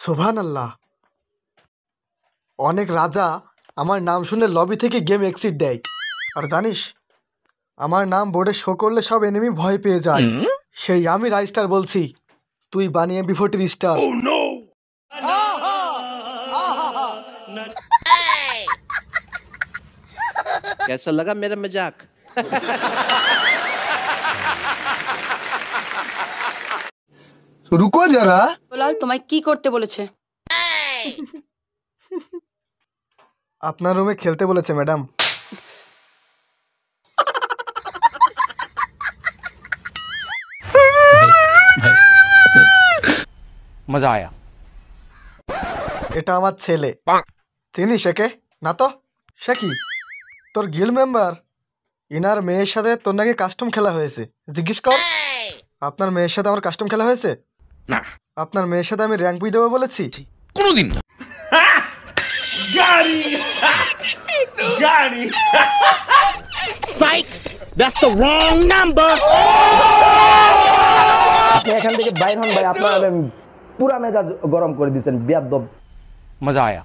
সুবহানাল্লাহ। অনেক রাজা আমার নাম শুনে লবি থেকে গেম এক্সিট দেয়। আর জানিস, আমার নাম বোর্ডে শো করলে সব এনিমি ভয় পেয়ে যায়। সেই আমি রাইস্টার বলছি, তুই বানিয়ে বিফোর্টির স্টার। कैसा लगा मेरा मजाक? रुको जरा। দুলাল তোমায় কি করতে বলেছে? আপনার রুমে খেলতে বলেছে ম্যাডাম। मजा आया। এটা আমার ছেলে। চিনিস একে? না তো। সে কি তোর গিল্ড মেম্বার? ইনার মেয়ের সাথে তোর নাকি কাস্টম খেলা হয়েছে, জিজ্ঞেস কর। আপনার মেয়ের সাথে আমার কাস্টম খেলা হয়েছে না। আপনার মেয়ের সাথে আমি র্যাঙ্ক পুই দেবো বলেছি? কোনোদিন না। এখান থেকে বাইর হন ভাই, আপনার পুরা মেজাজ গরম করে দিচ্ছেন, বেয়াদব। मजा आया।